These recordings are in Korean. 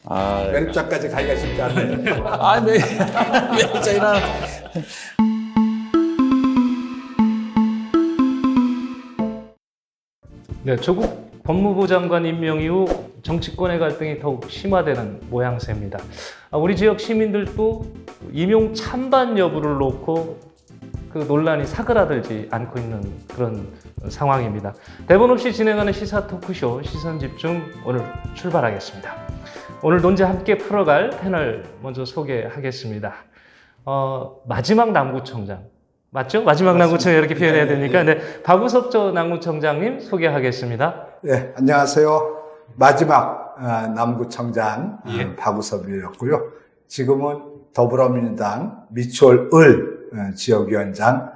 매립장까지 가기가 쉽지 않네요. 매립장이나. 네, 조국 법무부 장관 임명 이후 정치권의 갈등이 더욱 심화되는 모양새입니다. 우리 지역 시민들도 임용 찬반 여부를 놓고 그 논란이 사그라들지 않고 있는 그런 상황입니다. 대본 없이 진행하는 시사 토크쇼 시선집중 오늘 출발하겠습니다. 오늘 논제 함께 풀어갈 패널 먼저 소개하겠습니다. 마지막 남구청장. 맞죠? 마지막 남구청장 이렇게 표현해야 되니까. 네, 박우섭 전 남구청장님 소개하겠습니다. 네, 안녕하세요. 마지막 남구청장 박우섭이었고요. 지금은 더불어민주당 미추홀 지역위원장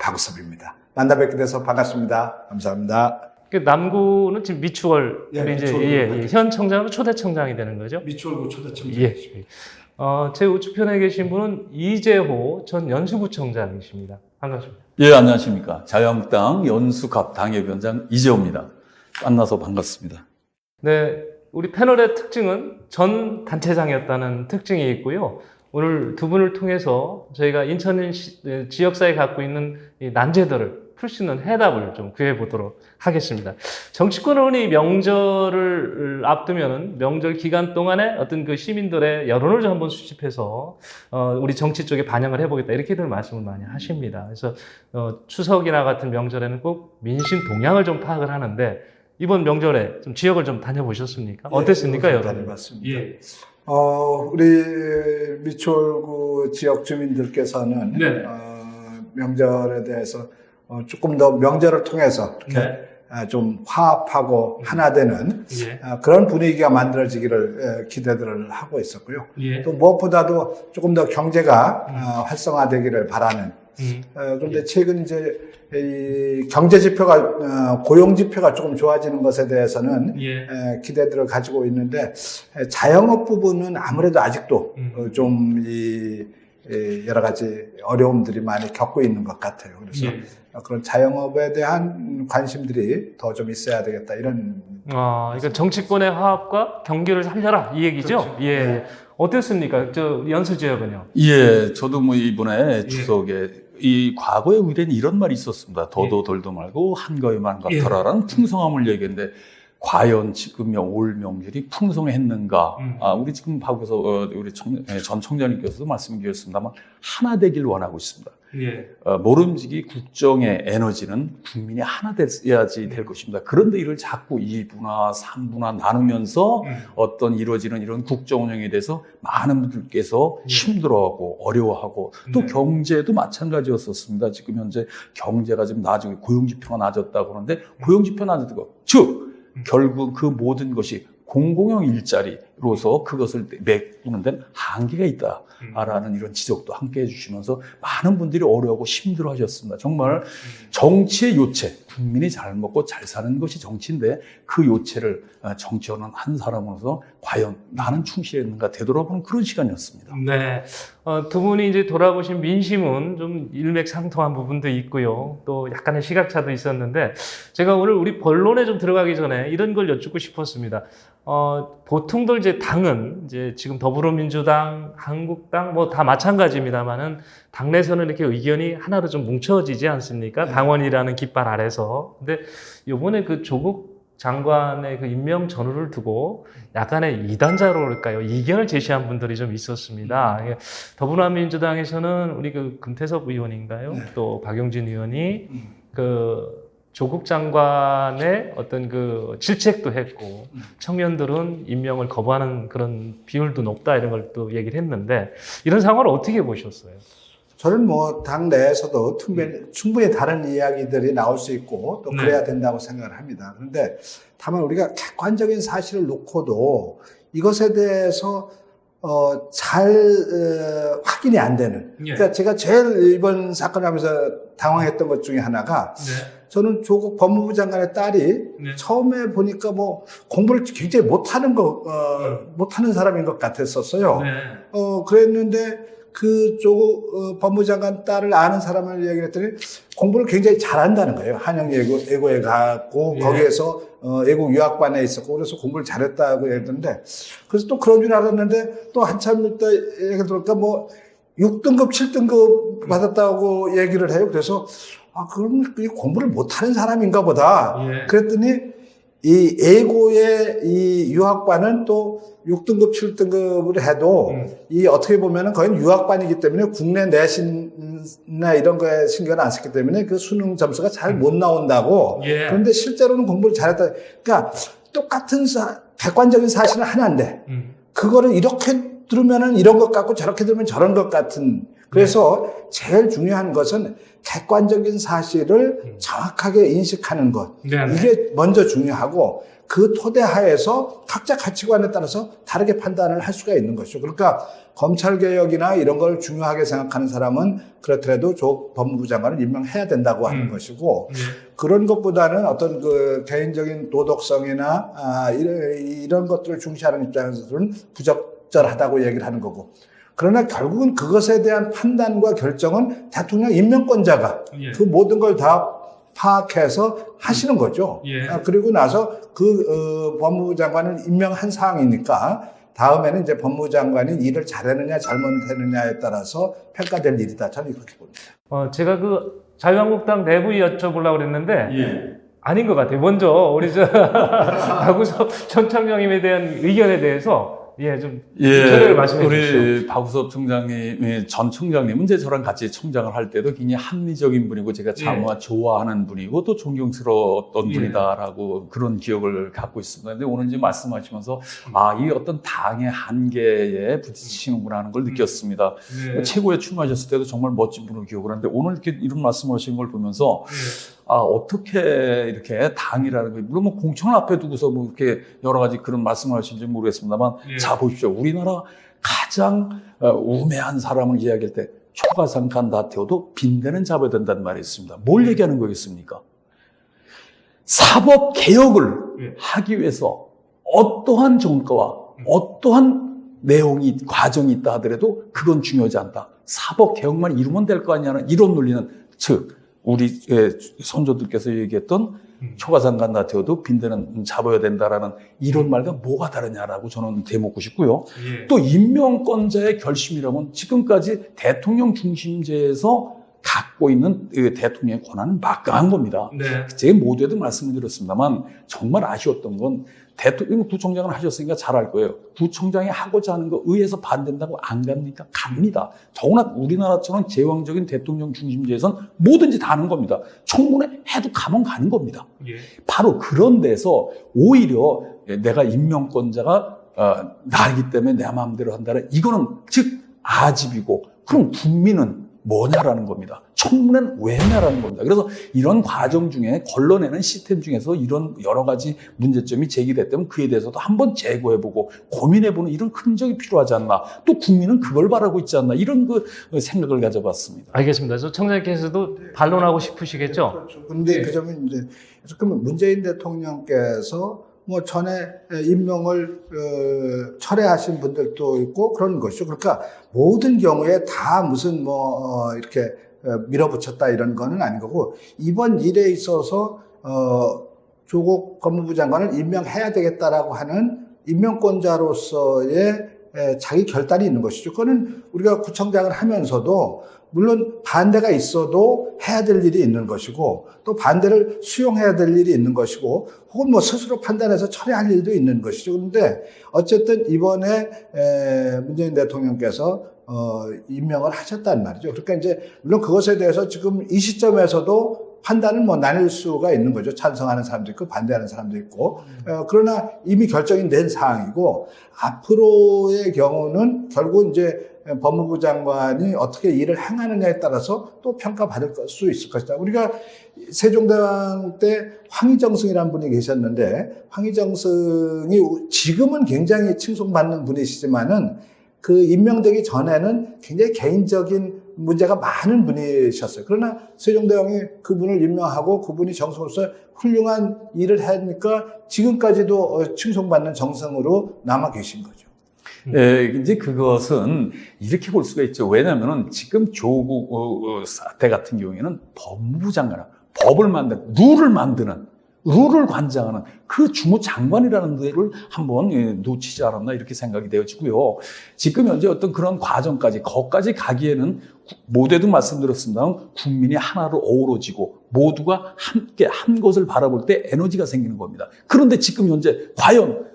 박우섭입니다. 만나 뵙게 돼서 반갑습니다. 감사합니다. 그 남구는 지금 미추홀, 우리 미추홀 현 청장으로 초대 청장이 되는 거죠? 미추홀구 초대청장. 예. 제 우측편에 계신 분은 이재호 전 연수구청장이십니다. 반갑습니다. 예, 안녕하십니까. 자유한국당 연수갑 당협위원장 이재호입니다. 만나서 반갑습니다. 네, 우리 패널의 특징은 전 단체장이었다는 특징이 있고요. 오늘 두 분을 통해서 저희가 인천 지역사회에 갖고 있는 이 난제들을 풀 수 있는 해답을 좀 구해보도록 하겠습니다. 정치권은 흔히 명절을 앞두면은 명절 기간 동안에 어떤 그 시민들의 여론을 좀 한번 수집해서 우리 정치 쪽에 반영을 해보겠다 이렇게들 말씀을 많이 하십니다. 그래서 추석이나 같은 명절에는 꼭 민심 동향을 좀 파악을 하는데 이번 명절에 좀 지역을 좀 다녀보셨습니까? 어땠습니까, 여러분? 다녀봤습니다. 예. 우리 미추홀구 지역 주민들께서는 네. 명절에 대해서 조금 더 명절을 통해서 이렇게 좀 화합하고 하나 되는 그런 분위기가 만들어지기를 기대들을 하고 있었고요. 또 무엇보다도 조금 더 경제가 활성화되기를 바라는. 그런데 최근 이제 이 경제 지표가 고용 지표가 조금 좋아지는 것에 대해서는 기대들을 가지고 있는데 자영업 부분은 아무래도 아직도 좀 여러 가지 어려움들이 많이 겪고 있는 것 같아요. 그래서 그런 자영업에 대한 관심들이 더 좀 있어야 되겠다 이런. 그러니까 정치권의 화합과 경기를 살려라 이 얘기죠. 그렇죠. 예. 어땠습니까? 저 연수 지역은요? 예, 저도 뭐 이번에 추석에 이 과거에 우리는 이런 말이 있었습니다. 더도 덜도 말고 한가위만 같아라라는 풍성함을 얘기했는데 과연 지금 올 명절이 풍성했는가? 우리 지금 박우섭 우리 전 청장님께서도 말씀 주셨습니다만 하나 되길 원하고 있습니다. 모름지기 국정의 에너지는 국민이 하나 돼야지 될 것입니다. 그런데 이를 자꾸 2부나 3부나 나누면서 어떤 이루어지는 이런 국정 운영에 대해서 많은 분들께서 힘들어하고 어려워하고 또 경제도 마찬가지였었습니다. 지금 현재 경제가 지금 나아지고 고용지표가 낮았다고 하는데 고용지표 낮았다고 즉 결국 그 모든 것이 공공형 일자리로서 그것을 메꾸는 데는 한계가 있다라는 이런 지적도 함께 해주시면서 많은 분들이 어려워하고 힘들어하셨습니다. 정말 정치의 요체, 국민이 잘 먹고 잘 사는 것이 정치인데 그 요체를 정치하는 한 사람으로서 과연 나는 충실했는가 되돌아보는 그런 시간이었습니다. 네. 두 분이 이제 돌아보신 민심은 좀 일맥상통한 부분도 있고요. 또 약간의 시각차도 있었는데 제가 오늘 우리 본론에 좀 들어가기 전에 이런 걸 여쭙고 싶었습니다. 보통들 이제 당은 이제 지금 더불어민주당, 한국당 뭐 다 마찬가지입니다만은 당내에서는 이렇게 의견이 하나로 좀 뭉쳐지지 않습니까? 당원이라는 깃발 아래서. 근데 이번에 그 조국 장관의 그 임명 전후를 두고 약간의 이단자로랄까요? 이견을 제시한 분들이 좀 있었습니다. 더불어민주당에서는 우리 그 금태섭 의원인가요? 또 박용진 의원이 그 조국 장관의 어떤 그 질책도 했고 청년들은 임명을 거부하는 그런 비율도 높다 이런 걸 또 얘기를 했는데 이런 상황을 어떻게 보셨어요? 저는 뭐 당 내에서도 충분히 다른 이야기들이 나올 수 있고 또 그래야 된다고 생각을 합니다. 그런데 다만 우리가 객관적인 사실을 놓고도 이것에 대해서 잘 확인이 안 되는. 그러니까 제가 제일 이번 사건을 하면서 당황했던 것 중에 하나가 저는 조국 법무부 장관의 딸이 처음에 보니까 뭐 공부를 굉장히 못하는 사람인 것 같았었어요. 그랬는데 그쪽 법무장관 딸을 아는 사람을 얘기를 했더니 공부를 굉장히 잘한다는 거예요. 한영예고에 갔고 거기에서 외국 유학반에 있었고 그래서 공부를 잘했다고 얘기했는데 그래서 또 그런 줄 알았는데 또 한참 있다 얘기 들으니까 뭐 6등급, 7등급 받았다고 얘기를 해요. 그래서 그럼 공부를 못하는 사람인가 보다. 그랬더니 이 예고의 이 유학반은 또 6등급, 7등급을 해도 이 어떻게 보면은 거의 유학반이기 때문에 국내 내신이나 이런 거에 신경을 안 썼기 때문에 그 수능 점수가 잘 못 나온다고. 그런데 실제로는 공부를 잘했다. 그러니까 똑같은 객관적인 사실은 하나인데 그거를 이렇게 들으면은 이런 것 같고 저렇게 들으면 저런 것 같은. 그래서 제일 중요한 것은 객관적인 사실을 정확하게 인식하는 것. 이게 먼저 중요하고 그 토대하에서 각자 가치관에 따라서 다르게 판단을 할 수가 있는 것이죠. 그러니까 검찰개혁이나 이런 걸 중요하게 생각하는 사람은 그렇더라도 법무부 장관을 임명해야 된다고 하는 것이고 그런 것보다는 어떤 그 개인적인 도덕성이나 이런 것들을 중시하는 입장에서는 부적절하다고 얘기를 하는 거고 그러나 결국은 그것에 대한 판단과 결정은 대통령 임명권자가 그 모든 걸 다 파악해서 하시는 거죠. 그리고 나서 그 법무부 장관을 임명한 사항이니까 다음에는 이제 법무부 장관이 일을 잘했느냐 잘못했느냐에 따라서 평가될 일이다. 저는 그렇게 봅니다. 제가 그 자유한국당 내부 여쭤보려고 그랬는데 아닌 것 같아요. 먼저 우리 박우섭 전 청장님에 대한 의견에 대해서 좀 전례를 말씀해 주시죠. 우리 박우섭 총장님, 전 총장님은 이제 저랑 같이 총장을 할 때도 굉장히 합리적인 분이고 제가 참 좋아하는 분이고 또 존경스러웠던 분이다라고 그런 기억을 갖고 있습니다. 근데 오늘 이제 말씀하시면서 이 어떤 당의 한계에 부딪히는구나 하는 걸 느꼈습니다. 최고에 출마하셨을 때도 정말 멋진 분으로 기억을 하는데 오늘 이렇게 이런 말씀하신 걸 보면서 어떻게 이렇게 당이라는 거, 물론 뭐 공천을 앞에 두고서 뭐 이렇게 여러 가지 그런 말씀을 하시는지 모르겠습니다만, 자, 보십시오. 우리나라 가장 우매한 사람을 이야기할 때 초가상간 다 태워도 빈대는 잡아야 된다는 말이 있습니다. 뭘 얘기하는 거겠습니까? 사법 개혁을 하기 위해서 어떠한 정과와 어떠한 내용이, 과정이 있다 하더라도 그건 중요하지 않다. 사법 개혁만 이루면 될 거 아니냐는 이런 논리는 즉, 우리 선조들께서 얘기했던 초가상간 다 태워도 빈대는 잡아야 된다라는 이런 말과 뭐가 다르냐라고 저는 되묻고 싶고요. 또 임명권자의 결심이라면 지금까지 대통령 중심제에서 갖고 있는 대통령의 권한은 막강한 겁니다. 제가 모두에도 말씀을 드렸습니다만 정말 아쉬웠던 건 대통령 구청장을 하셨으니까 잘 알 거예요. 구청장이 하고자 하는 거 의회에서 반대한다고 안 갑니까? 갑니다. 더구나 우리나라처럼 제왕적인 대통령 중심제에선 뭐든지 다 하는 겁니다. 청문회 해도 가면 가는 겁니다. 바로 그런 데서 오히려 내가 임명권자가 나이기 때문에 내 마음대로 한다는 이거는 즉 아집이고 그럼 국민은 뭐냐라는 겁니다. 청문회는 왜냐라는 겁니다. 그래서 이런 과정 중에 걸러내는 시스템 중에서 이런 여러 가지 문제점이 제기됐다면 그에 대해서도 한번 재고해보고 고민해보는 이런 흔적이 필요하지 않나. 또 국민은 그걸 바라고 있지 않나. 이런 그 생각을 가져봤습니다. 알겠습니다. 저 청장님께서도 반론하고 싶으시겠죠? 그런데 그 점은 이제 그러면 문재인 대통령께서 뭐 전에 임명을 철회하신 분들도 있고 그런 것이죠. 그러니까 모든 경우에 다 무슨 이렇게 밀어붙였다 이런 거는 아닌 거고 이번 일에 있어서 조국 법무부 장관을 임명해야 되겠다라고 하는 임명권자로서의 자기 결단이 있는 것이죠. 그거는 우리가 구청장을 하면서도 물론 반대가 있어도 해야 될 일이 있는 것이고 또 반대를 수용해야 될 일이 있는 것이고 혹은 뭐 스스로 판단해서 처리할 일도 있는 것이죠. 그런데 어쨌든 이번에 문재인 대통령께서 임명을 하셨단 말이죠. 그러니까 이제 물론 그것에 대해서 지금 이 시점에서도 판단은 뭐 나뉠 수가 있는 거죠. 찬성하는 사람도 있고 반대하는 사람도 있고. 그러나 이미 결정이 된 사항이고 앞으로의 경우는 결국 이제 법무부 장관이 어떻게 일을 행하느냐에 따라서 또 평가받을 수 있을 것이다. 우리가 세종대왕 때 황희정승이라는 분이 계셨는데 황희정승이 지금은 굉장히 칭송받는 분이시지만은 그 임명되기 전에는 굉장히 개인적인 문제가 많은 분이셨어요. 그러나 세종대왕이 그분을 임명하고 그분이 정성으로서 훌륭한 일을 하니까 지금까지도 칭송받는 정성으로 남아 계신 거죠. 이제 그것은 이렇게 볼 수가 있죠. 왜냐하면은 지금 조국 사태 같은 경우에는 법무부 장관, 법을 만드는, 룰을 관장하는 그 주무장관이라는 데를 한번 놓치지 않았나 이렇게 생각이 되어지고요. 지금 현재 어떤 그런 과정까지, 거기까지 가기에는 모두에도 말씀드렸습니다만 국민이 하나로 어우러지고 모두가 함께 한 것을 바라볼 때 에너지가 생기는 겁니다. 그런데 지금 현재 과연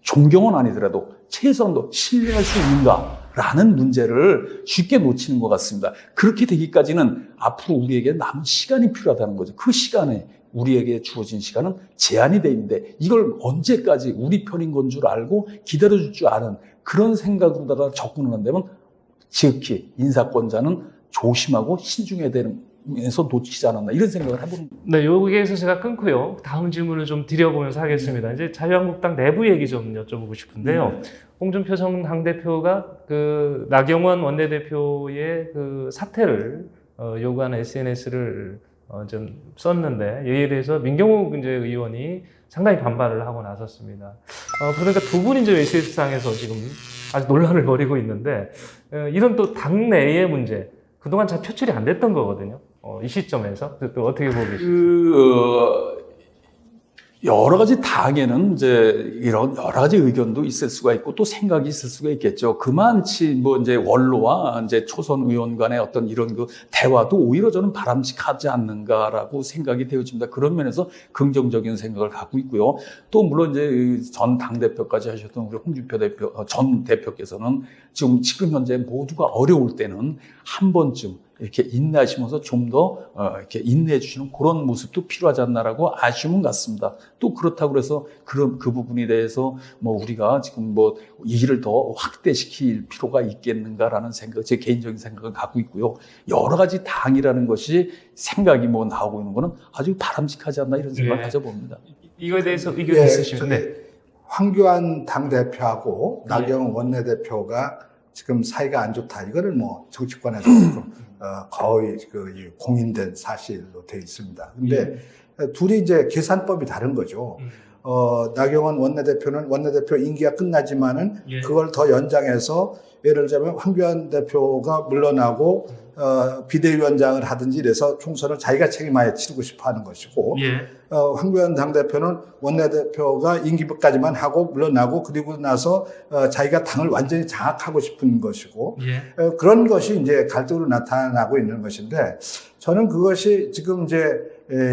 존경은 아니더라도 최소한도 신뢰할 수 있는가라는 문제를 쉽게 놓치는 것 같습니다. 그렇게 되기까지는 앞으로 우리에게 남은 시간이 필요하다는 거죠. 그 시간에 우리에게 주어진 시간은 제한이 돼 있는데 이걸 언제까지 우리 편인 건 줄 알고 기다려줄 줄 아는 그런 생각으로다가 접근을 한다면 지극히 인사권자는 조심하고 신중해야 되면서 놓치지 않았나 이런 생각을 해보는 겁니다. 네, 여기에서 제가 끊고요. 다음 질문을 좀 드려보면서 하겠습니다. 이제 자유한국당 내부 얘기 좀 여쭤보고 싶은데요. 홍준표 전 당대표가 그 나경원 원내대표의 그 사퇴를 요구하는 SNS를 좀 썼는데 이에 대해서 민경욱 이제 의원이 상당히 반발을 하고 나섰습니다. 그러니까 두 분이 이제 SNS상에서 지금 아주 논란을 벌이고 있는데 이런 또 당내의 문제 그동안 잘 표출이 안 됐던 거거든요. 이 시점에서 또 어떻게 보고 계십니까? 여러 가지 당에는 이제 이런 여러 가지 의견도 있을 수가 있고 또 생각이 있을 수가 있겠죠. 그만치 뭐 이제 원로와 이제 초선 의원 간의 어떤 이런 그 대화도 오히려 저는 바람직하지 않는가라고 생각이 되어집니다. 그런 면에서 긍정적인 생각을 갖고 있고요. 또 물론 이제 전 당대표까지 하셨던 우리 홍준표 전 대표께서는 지금 현재 모두가 어려울 때는 한 번쯤 이렇게 인내하시면서 좀 더 이렇게 인내해 주시는 그런 모습도 필요하지 않나라고 아쉬움은 같습니다. 또 그렇다고 그래서 그 부분에 대해서 뭐 우리가 지금 뭐 이 일을 더 확대시킬 필요가 있겠는가라는 생각, 제 개인적인 생각을 갖고 있고요. 여러 가지 당이라는 것이 생각이 뭐 나오고 있는 거는 아주 바람직하지 않나 이런 생각을 가져봅니다. 이거에 대해서 의견 있으시면 네. 황교안 당대표하고 나경원 원내대표가 지금 사이가 안 좋다. 이거는 뭐 정치권에서 지금 거의 그 공인된 사실로 되어 있습니다. 근데 둘이 이제 계산법이 다른 거죠. 나경원 원내대표는 원내대표 임기가 끝나지만은 그걸 더 연장해서 예를 들자면 황교안 대표가 물러나고 비대위원장을 하든지 이래서 총선을 자기가 책임하에 치르고 싶어 하는 것이고 황교안 당대표는 원내대표가 임기까지만 하고 물러나고 그리고 나서 자기가 당을 완전히 장악하고 싶은 것이고 그런 것이 이제 갈등으로 나타나고 있는 것인데 저는 그것이 지금 이제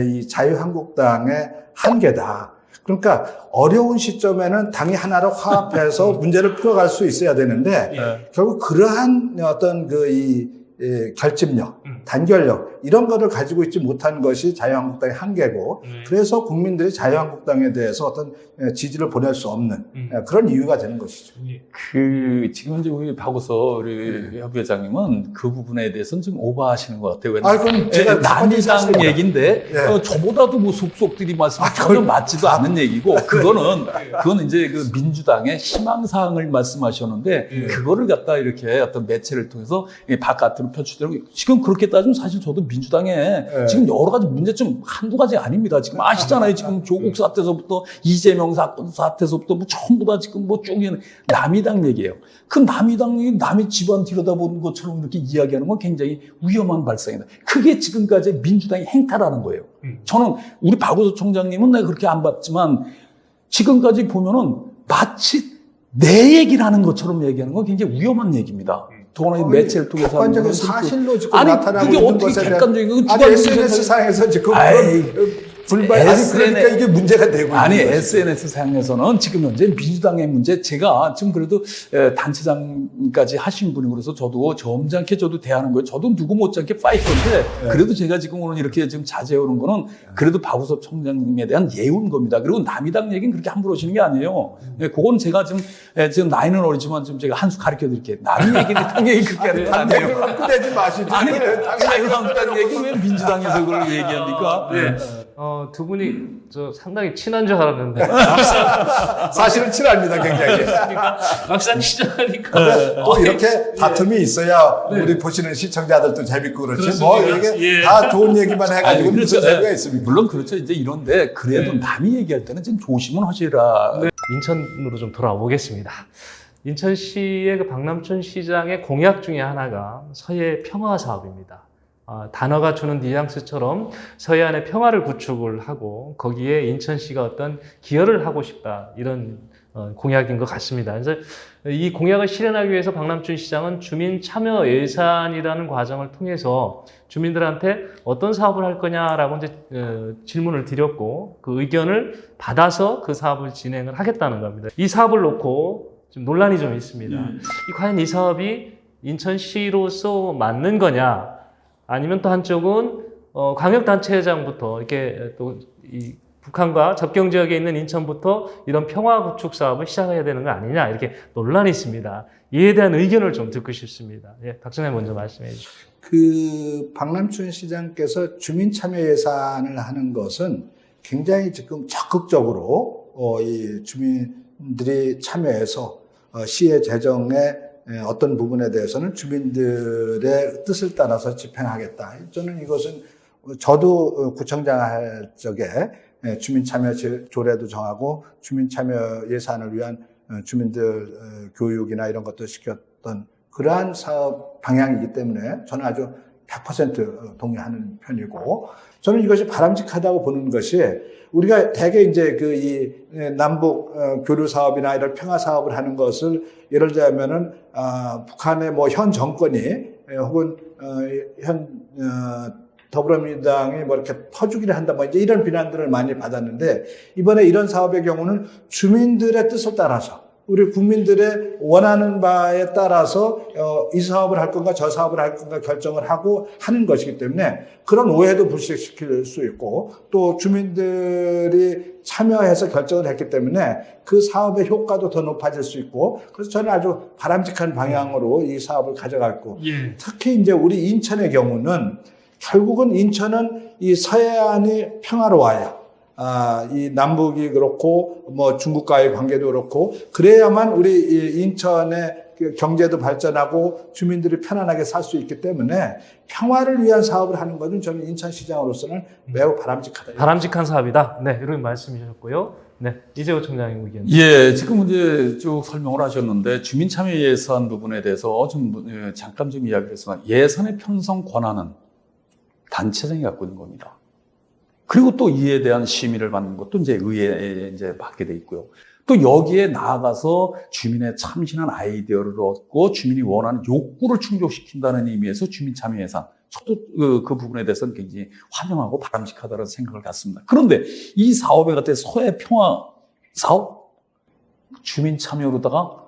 이 자유한국당의 한계다. 그러니까 어려운 시점에는 당이 하나로 화합해서 문제를 풀어갈 수 있어야 되는데 결국 그러한 어떤 결집력, 단결력 이런 거를 가지고 있지 못한 것이 자유한국당의 한계고 그래서 국민들이 자유한국당에 대해서 어떤 지지를 보낼 수 없는 그런 이유가 되는 것이죠. 지금 이제 우리 박우서 우리 협의장님은 그 부분에 대해서는 좀 오버하시는 것 같아요. 그럼 제가 남이당 얘기인데 저보다도 뭐 속속들이 말씀하시는 맞지도 않은 얘기고 그거는 이제 그 민주당의 희망사항을 말씀하셨는데 그거를 갖다 이렇게 어떤 매체를 통해서 바깥으로 표출되고 지금 그렇게 따지면 사실 저도 민주당에 지금 여러 가지 문제점 한두 가지 아닙니다. 지금 아시잖아요. 지금 조국 사태에서부터 이재명 사건 사태에서부터 뭐 전부 다 지금 뭐 쭉 남이당 얘기예요. 그 남이당이 남의 집안 들여다보는 것처럼 이렇게 이야기하는 건 굉장히 위험한 발상이다. 그게 지금까지 민주당의 행태라는 거예요. 저는 우리 박우서 총장님은 내가 그렇게 안 봤지만 지금까지 보면은 마치 내 얘기를 하는 것처럼 얘기하는 건 굉장히 위험한 얘기입니다. 더구나 매체를 통해서 객관적인 사실로 지금 아니, 나타나고 그게 있는 어떻게 것에 대한 객관적이고 SNS상에서 지금 불발 그러니까 이게 문제가 되고 SNS상에서는 지금 현재 민주당의 문제 제가 지금 그래도 단체장까지 하신 분이고 그래서 저도 점잖게 저도 대하는 거예요. 저도 누구 못지않게 파이터인데 그래도 제가 지금 오늘 이렇게 지금 자제해오는 거는 그래도 박우섭 총장님에 대한 예우인 겁니다. 그리고 남이당 얘기는 그렇게 함부로 하시는 게 아니에요. 그건 제가 지금 나이는 어리지만 좀 제가 한 수 가르쳐 드릴게요. 남이 얘기는 당 얘기 그렇게 하는 게 아니에요. 꺼내지 마시죠. 아니, 자유한국당 얘기 왜 민주당에서 그걸 얘기합니까? 두 분이 상당히 친한 줄 알았는데 사실은 친합니다, 굉장히. 막상 시작하니까 또 이렇게 다툼이 있어야 우리 보시는 시청자들도 재밌고 그렇지. 뭐 이게 다 좋은 얘기만 해가지고 무슨 재미가 있습니까? 물론 그렇죠. 이제 이런데 그래도 남이 얘기할 때는 좀 조심은 하시라. 인천으로 좀 돌아오겠습니다. 인천시의 그 박남춘 시장의 공약 중에 하나가 서해 평화 사업입니다. 단어가 주는 뉘앙스처럼 서해안의 평화를 구축을 하고 거기에 인천시가 어떤 기여를 하고 싶다 이런 공약인 것 같습니다. 그래서 이 공약을 실현하기 위해서 박남춘 시장은 주민 참여 예산이라는 과정을 통해서 주민들한테 어떤 사업을 할 거냐라고 이제 질문을 드렸고 그 의견을 받아서 그 사업을 진행을 하겠다는 겁니다. 이 사업을 놓고 좀 논란이 좀 있습니다. 과연 이 사업이 인천시로서 맞는 거냐? 아니면 또 한쪽은 광역단체장부터 이렇게 또 이 북한과 접경 지역에 있는 인천부터 이런 평화 구축 사업을 시작해야 되는 거 아니냐 이렇게 논란이 있습니다. 이에 대한 의견을 좀 듣고 싶습니다. 예, 박전에 먼저 말씀해 주시죠. 그 박남춘 시장께서 주민 참여 예산을 하는 것은 굉장히 지금 적극적으로 이 주민들이 참여해서 시의 재정의 어떤 부분에 대해서는 주민들의 뜻을 따라서 집행하겠다. 저는 이것은 저도 구청장 할 적에 주민 참여 조례도 정하고 주민 참여 예산을 위한 주민들 교육이나 이런 것도 시켰던 그러한 사업 방향이기 때문에 저는 아주 100% 동의하는 편이고, 저는 이것이 바람직하다고 보는 것이 우리가 대개 이제 그 이 남북 교류 사업이나 이런 평화 사업을 하는 것을 예를 들자면은 북한의 뭐 현 정권이 혹은 현 더불어민주당이 뭐 이렇게 퍼주기를 한다 뭐 이제 이런 비난들을 많이 받았는데, 이번에 이런 사업의 경우는 주민들의 뜻을 따라서 우리 국민들의 원하는 바에 따라서 이 사업을 할 건가 저 사업을 할 건가 결정을 하고 하는 것이기 때문에 그런 오해도 불식시킬 수 있고, 또 주민들이 참여해서 결정을 했기 때문에 그 사업의 효과도 더 높아질 수 있고, 그래서 저는 아주 바람직한 방향으로 이 사업을 가져갔고, 특히 이제 우리 인천의 경우는 결국은 인천은 이 서해안이 평화로워야 이 남북이 그렇고 뭐 중국과의 관계도 그렇고 그래야만 우리 인천의 경제도 발전하고 주민들이 편안하게 살 수 있기 때문에 평화를 위한 사업을 하는 것은 저는 인천시장으로서는 매우 바람직하다. 바람직한 사업이다. 네, 이런 말씀이셨고요. 네, 이재호 총장님 의견. 예, 지금 이제 쭉 설명을 하셨는데 주민 참여 예산 부분에 대해서 좀 잠깐 좀 이야기를 했으나, 예산의 편성 권한은 단체장이 갖고 있는 겁니다. 그리고 또 이에 대한 심의를 받는 것도 이제 의회에 이제 받게 돼 있고요. 또 여기에 나아가서 주민의 참신한 아이디어를 얻고 주민이 원하는 욕구를 충족시킨다는 의미에서 주민 참여 예산, 저도 그 부분에 대해서는 굉장히 환영하고 바람직하다는 생각을 갖습니다. 그런데 이 사업에 같은 서해 평화 사업 주민 참여로다가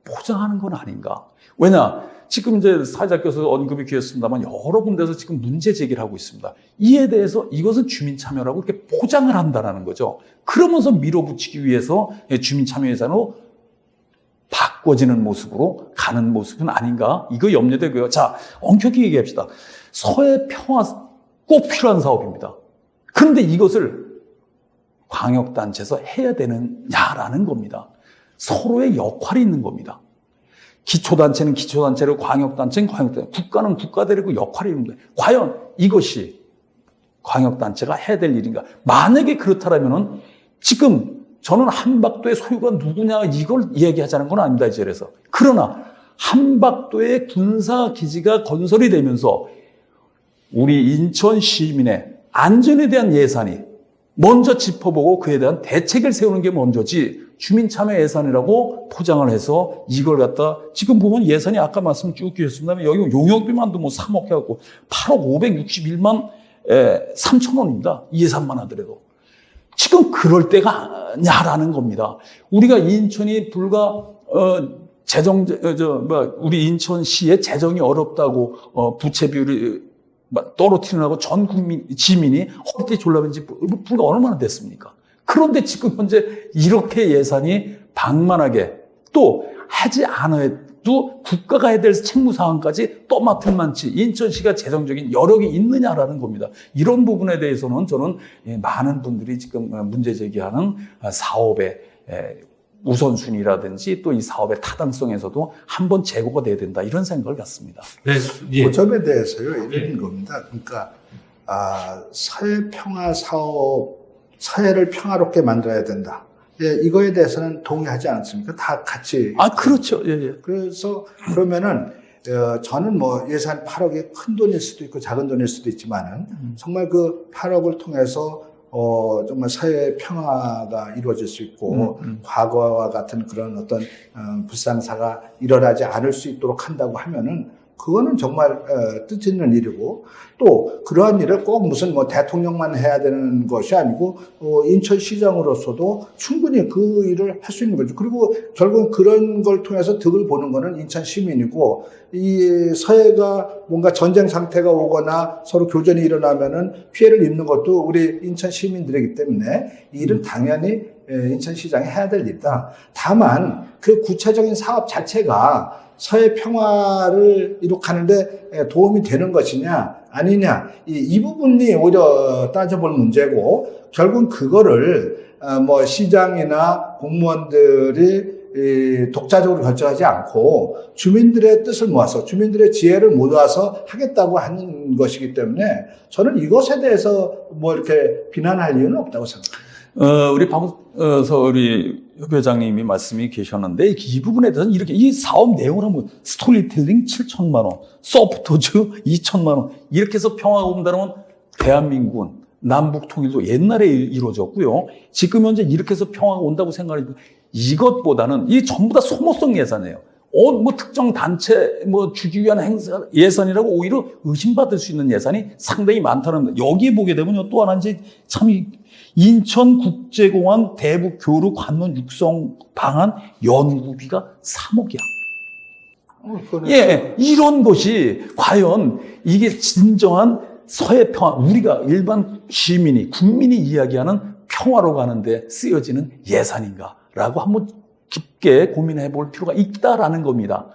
포장하는 건 아닌가? 왜냐? 지금 이제 사회자께서 언급이 귀했습니다만 여러 군데서 지금 문제 제기를 하고 있습니다. 이에 대해서 이것은 주민 참여라고 이렇게 포장을 한다는 거죠. 그러면서 밀어붙이기 위해서 주민 참여 예산으로 바꿔지는 모습으로 가는 모습은 아닌가? 이거 염려되고요. 자, 엄격히 얘기합시다. 서해 평화 꼭 필요한 사업입니다. 그런데 이것을 광역단체에서 해야 되느냐라는 겁니다. 서로의 역할이 있는 겁니다. 기초단체는 기초단체로, 광역단체는 광역단체, 국가는 국가대로 역할이 있는데 과연 이것이 광역단체가 해야 될 일인가? 만약에 그렇다면은 지금 저는 한박도의 소유가 누구냐 이걸 얘기하자는 건 아닙니다, 이 자리에서. 그러나 한박도의 군사기지가 건설이 되면서 우리 인천 시민의 안전에 대한 예산이 먼저 짚어보고 그에 대한 대책을 세우는 게 먼저지, 주민 참여 예산이라고 포장을 해서 이걸 갖다 지금 보면 예산이 아까 말씀 쭉 주셨습니다만 여기 용역비만도 뭐 3억 해갖고 8억 561만 3천 원입니다. 이 예산만 하더라도. 지금 그럴 때가 아냐라는 겁니다. 우리가 인천이 불과 우리 인천시의 재정이 어렵다고 부채 비율이 떨어뜨리려고 전 국민 지민이 허리띠 졸라맨지 불과 얼마나 됐습니까? 그런데 지금 현재 이렇게 예산이 방만하게 또 하지 않아도 국가가 해야 될 책무 사항까지 떠맡을 만치 인천시가 재정적인 여력이 있느냐라는 겁니다. 이런 부분에 대해서는 저는 많은 분들이 지금 문제 제기하는 사업의 우선순위라든지 또 이 사업의 타당성에서도 한번 재고가 돼야 된다, 이런 생각을 갖습니다. 네, 예. 그 점에 대해서요, 이런 겁니다. 그러니까 서해 평화 사업, 서해를 평화롭게 만들어야 된다. 이거에 대해서는 동의하지 않습니까? 다 같이. 그렇죠. 예, 예. 그래서 그러면은 저는 뭐 예산 8억이 큰 돈일 수도 있고 작은 돈일 수도 있지만은 정말 그 8억을 통해서 정말 사회 평화가 이루어질 수 있고 과거와 같은 그런 어떤 불상사가 일어나지 않을 수 있도록 한다고 하면은 그거는 정말 뜻 있는 일이고, 또 그러한 일을 꼭 무슨 뭐 대통령만 해야 되는 것이 아니고 인천시장으로서도 충분히 그 일을 할 수 있는 거죠. 그리고 결국 그런 걸 통해서 득을 보는 거는 인천 시민이고, 이 사회가 뭔가 전쟁 상태가 오거나 서로 교전이 일어나면은 피해를 입는 것도 우리 인천 시민들이기 때문에 이 일은 당연히 인천시장이 해야 될 일이다. 다만 그 구체적인 사업 자체가 사회 평화를 이룩하는데 도움이 되는 것이냐 아니냐, 이 부분이 오히려 따져볼 문제고, 결국 그거를 뭐 시장이나 공무원들이 독자적으로 결정하지 않고 주민들의 뜻을 모아서 주민들의 지혜를 모아서 하겠다고 하는 것이기 때문에 저는 이것에 대해서 뭐 이렇게 비난할 이유는 없다고 생각합니다. 우리 박원서 우리 협회장님이 말씀이 계셨는데, 이 부분에 대해서는 이렇게 이 사업 내용을 하면 스토리텔링 7천만 원, 소프트워즈 2천만 원 이렇게 해서 평화가 온다면 대한민국은 남북 통일도 옛날에 이루어졌고요. 지금 현재 이렇게 해서 평화가 온다고 생각하니까 이것보다는 이 전부 다 소모성 예산이에요. 뭐 특정 단체 뭐 주기 위한 행사 예산이라고 오히려 의심받을 수 있는 예산이 상당히 많다는, 여기에 보게 되면요, 또 하나 이제 참 인천국제공항 대북 교류 관문 육성 방안 연구비가 3억이야. 예, 이런 것이 과연 이게 진정한 서해 평화, 우리가 일반 시민이 국민이 이야기하는 평화로 가는데 쓰여지는 예산인가라고 한번 깊게 고민해 볼 필요가 있다라는 겁니다.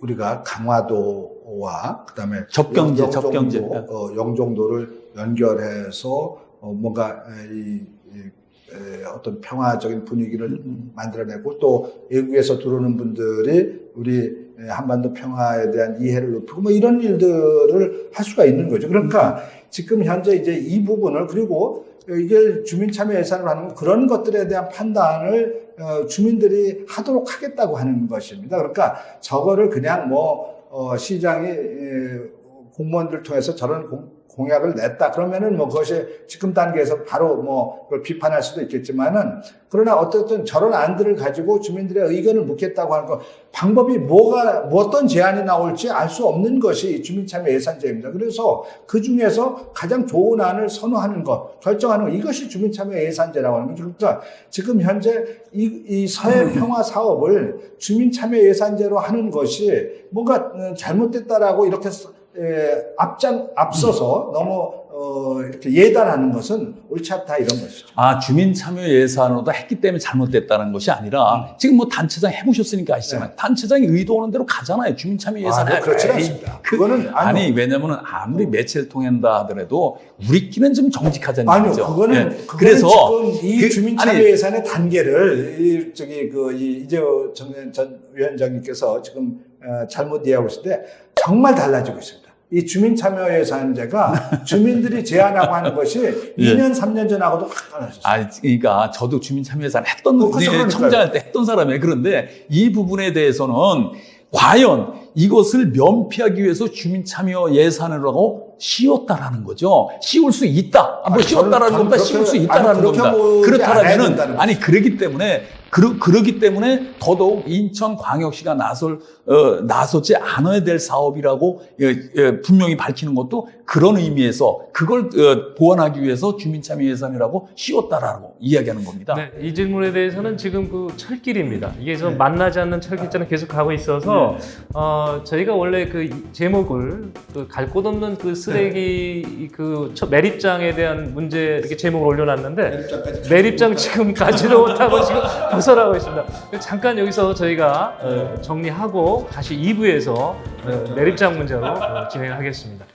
우리가 강화도와 그다음에 접경제. 영종도를 연결해서 뭔가 어떤 평화적인 분위기를 만들어내고, 또 외국에서 들어오는 분들이 우리 한반도 평화에 대한 이해를 높이고 뭐 이런 일들을 할 수가 있는 거죠. 그러니까 지금 현재 이제 이 부분을, 그리고 이게 주민참여 예산을 하는 그런 것들에 대한 판단을 주민들이 하도록 하겠다고 하는 것입니다. 그러니까 저거를 그냥 시장이 공무원들 통해서 저런 공약을 냈다 그러면은 그것이 지금 단계에서 바로 그걸 비판할 수도 있겠지만은, 그러나 어쨌든 저런 안들을 가지고 주민들의 의견을 묻겠다고 하는 거, 방법이 어떤 제안이 나올지 알 수 없는 것이 주민참여 예산제입니다. 그래서 그 중에서 가장 좋은 안을 선호하는 것, 결정하는 것, 이것이 주민참여 예산제라고 하는 거죠. 그러니까 지금 현재 이 사회 평화 사업을 주민참여 예산제로 하는 것이 뭔가 잘못됐다라고 이렇게 앞서서 너무 이렇게 예단하는 것은 옳지 않다, 이런 것이죠. 주민 참여 예산으로도 했기 때문에 잘못됐다는 것이 아니라 지금 단체장 해보셨으니까 아시잖아요. 단체장이 의도하는 대로 가잖아요. 주민 참여 예산에. 그렇지 않습니다. 그거는 왜냐면은 아무리 매체를 통한다 하더라도 우리끼리는 좀 정직하자는 아니요, 얘기죠. 그거는 그래서 지금 이 주민 참여 예산의 단계를 이재호 전 위원장님께서 지금 잘못 이해하고 있는데 정말 달라지고 있습니다. 이 주민참여예산제가 주민들이 제안하고 하는 것이 2년, 3년 전하고도 확 달라졌어요. 그러니까 저도 주민참여예산 했던, 청장할 때 했던 사람이에요. 그런데 이 부분에 대해서는 과연 이것을 면피하기 위해서 주민참여 예산을 하고 씌웠다라는 거죠. 씌울 수 있다. 씌웠다라는 겁니다. 씌울 수 있다라는 겁니다. 그렇다면은, 그러기 때문에 더더욱 인천광역시가 나서지 않아야 될 사업이라고 분명히 밝히는 것도 그런 의미에서 그걸 보완하기 위해서 주민참여 예산이라고 씌웠다라고 이야기하는 겁니다. 네, 이 질문에 대해서는 지금 그 철길입니다. 이게 좀 만나지 않는 철길자는 계속 가고 있어서 저희가 원래 그 제목을 갈 곳 없는 그 쓰레기 그 매립장에 대한 문제 이렇게 제목을 올려놨는데 매립장 지금 가지도 못하고 지금 벗어나고 있습니다. 잠깐 여기서 저희가 정리하고 다시 2부에서 매립장 문제로 진행하겠습니다.